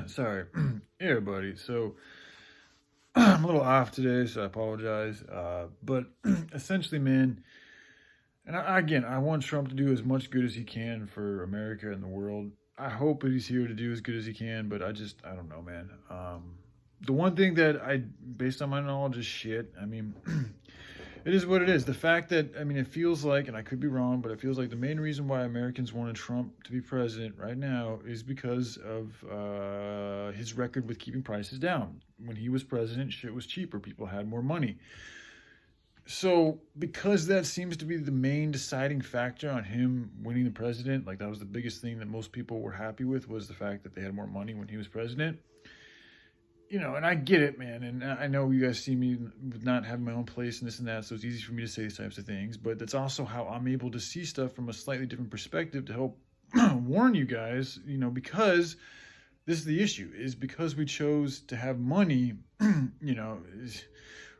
Sorry. Hey, everybody. So, I'm a little off today, so I apologize. But essentially, man, and again, I want Trump to do as much good as he can for America and the world. I hope that he's here to do as good as he can, but I don't know, man. The one thing that based on my knowledge, is shit. I mean, it is what it is. The fact that, I mean, it feels like, and I could be wrong, but it feels like the main reason why Americans wanted Trump to be president right now is because of his record with keeping prices down. When he was president, shit was cheaper. People had more money. So, because that seems to be the main deciding factor on him winning the president, like that was the biggest thing that most people were happy with, was the fact that they had more money when he was president. And I get it, man. And I know you guys see me with not having my own place and this and that, so it's easy for me to say these types of things. But that's also how I'm able to see stuff from a slightly different perspective to help warn you guys, because this is the issue, is because we chose to have money,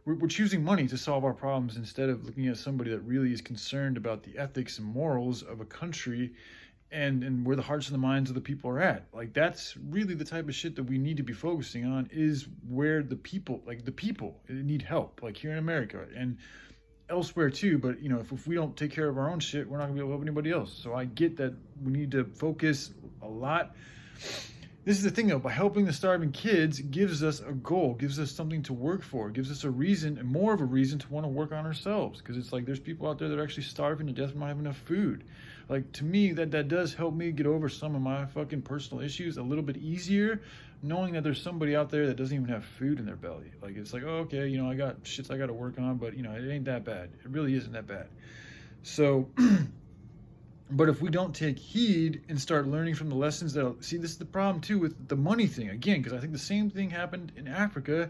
we're choosing money to solve our problems instead of looking at somebody that really is concerned about the ethics and morals of a country and where the hearts and the minds of the people are at. Like, that's really the type of shit that we need to be focusing on, is where the people need help, like here in America and elsewhere too. But if we don't take care of our own shit, we're not gonna be able to help anybody else. So I get that we need to focus a lot. This is the thing, though. By helping the starving kids, gives us a goal, gives us something to work for, gives us a reason, and more of a reason to want to work on ourselves. Because it's like there's people out there that are actually starving to death and not have enough food. Like, to me, that does help me get over some of my fucking personal issues a little bit easier, knowing that there's somebody out there that doesn't even have food in their belly. Like, it's like, oh, okay, I got shits I got to work on, but it ain't that bad. It really isn't that bad. So. But if we don't take heed and start learning from the lessons this is the problem too with the money thing, again, because I think the same thing happened in Africa,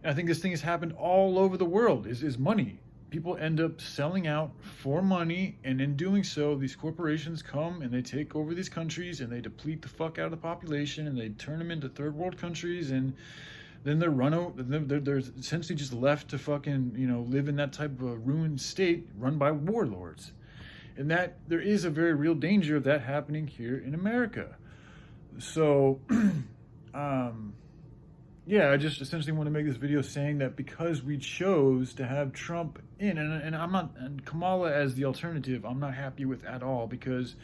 and I think this thing has happened all over the world, is money. People end up selling out for money, and in doing so, these corporations come and they take over these countries and they deplete the fuck out of the population and they turn them into third world countries, and then they're essentially just left to fucking, live in that type of a ruined state run by warlords. And that there is a very real danger of that happening here in America. So, I just essentially want to make this video saying that because we chose to have Trump in, and I'm not, and Kamala as the alternative, I'm not happy with at all, because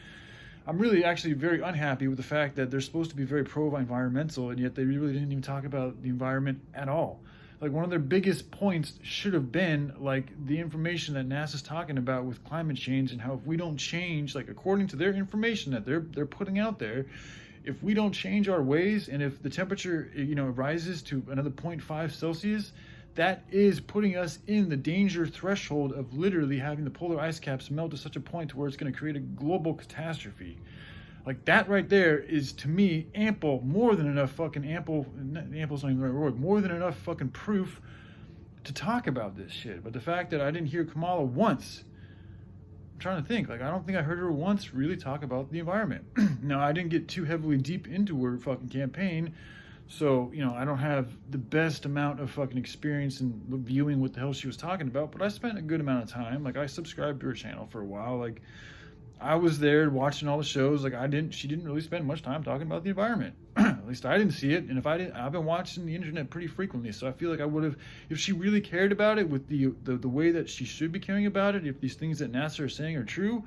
I'm really actually very unhappy with the fact that they're supposed to be very pro-environmental, and yet they really didn't even talk about the environment at all. Like, one of their biggest points should have been, like, the information that NASA's talking about with climate change, and how if we don't change, like, according to their information that they're putting out there, if we don't change our ways, and if the temperature, rises to another 0.5 Celsius, that is putting us in the danger threshold of literally having the polar ice caps melt to such a point to where it's going to create a global catastrophe. Like, that right there is, to me, more than enough ample's not even the right word, more than enough fucking proof to talk about this shit. But the fact that I didn't hear Kamala once, I'm trying to think, like, I don't think I heard her once really talk about the environment. Now, I didn't get too heavily deep into her fucking campaign, so, I don't have the best amount of fucking experience in viewing what the hell she was talking about, but I spent a good amount of time. Like, I subscribed to her channel for a while, like, I was there watching all the shows. Like, she didn't really spend much time talking about the environment. At least I didn't see it. And if I didn't, I've been watching the internet pretty frequently. So I feel like I would have, if she really cared about it with the way that she should be caring about it, if these things that NASA are saying are true,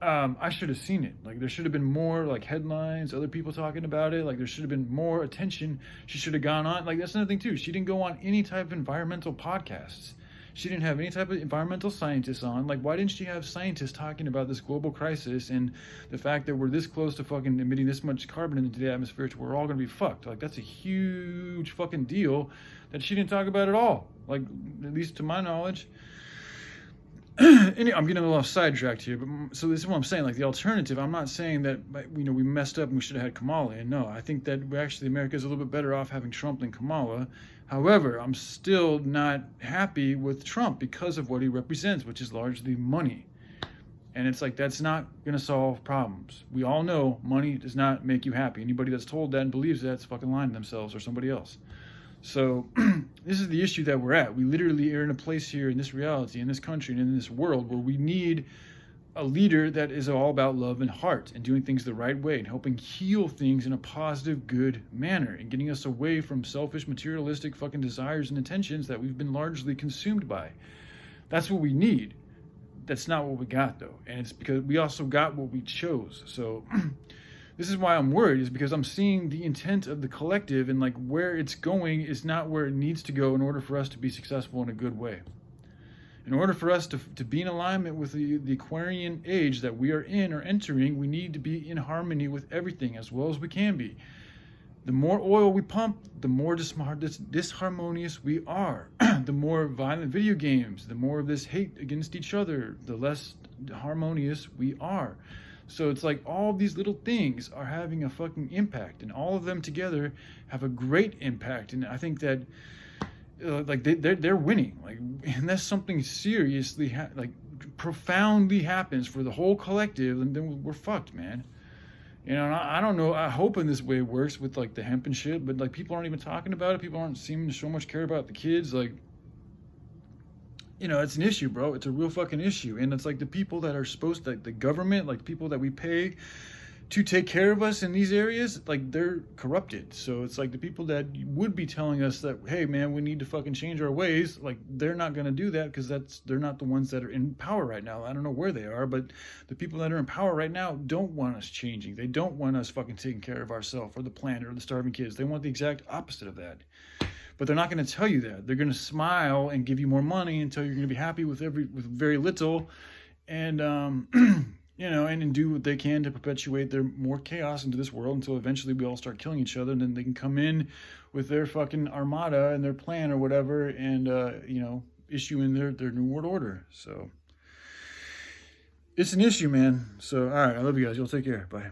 I should have seen it. Like, there should have been more, like, headlines, other people talking about it. Like, there should have been more attention. She should have gone on. Like, that's another thing too. She didn't go on any type of environmental podcasts. She didn't have any type of environmental scientists on. Like, why didn't she have scientists talking about this global crisis and the fact that we're this close to fucking emitting this much carbon into the atmosphere to where we're all going to be fucked? Like, that's a huge fucking deal that she didn't talk about at all. Like, at least to my knowledge. Anyway, I'm getting a little sidetracked here, but so this is what I'm saying. Like, the alternative, I'm not saying that, we messed up and we should have had Kamala. And no, I think that America is a little bit better off having Trump than Kamala. However, I'm still not happy with Trump because of what he represents, which is largely money. And it's like, that's not going to solve problems. We all know money does not make you happy. Anybody that's told that and believes that's fucking lying to themselves or somebody else. So this is the issue that we're at. We literally are in a place here in this reality, in this country, and in this world where we need a leader that is all about love and heart and doing things the right way and helping heal things in a positive, good manner and getting us away from selfish, materialistic fucking desires and intentions that we've been largely consumed by. That's what we need. That's not what we got, though. And it's because we also got what we chose. So this is why I'm worried, is because I'm seeing the intent of the collective, and like where it's going is not where it needs to go in order for us to be successful in a good way. In order for us to be in alignment with the Aquarian age that we are in or entering, we need to be in harmony with everything as well as we can be. The more oil we pump, the more disharmonious we are. The more violent video games, the more of this hate against each other, the less harmonious we are. So it's like all these little things are having a fucking impact, and all of them together have a great impact. And I think that like they're winning, like unless something seriously like profoundly happens for the whole collective, and then we're fucked, man. You know, and I don't know, I hope in this way it works with like the hemp and shit, but like people aren't even talking about it. People aren't seeming to so much care about the kids. Like, you know, it's an issue, bro. It's a real fucking issue. And it's like the people that are supposed to, like the government, like people that we pay to take care of us in these areas, like they're corrupted. So it's like the people that would be telling us that, hey man, we need to fucking change our ways, like they're not going to do that because they're not the ones that are in power right now. I don't know where they are, but the people that are in power right now don't want us changing. They don't want us fucking taking care of ourselves or the planet or the starving kids. They want the exact opposite of that. But they're not going to tell you that. They're going to smile and give you more money until you're going to be happy with very little, and you know, and do what they can to perpetuate their more chaos into this world until eventually we all start killing each other, and then they can come in with their fucking armada and their plan or whatever, and you know, issue in their new world order. So it's an issue, man. So all right, I love you guys. You'll take care. Bye.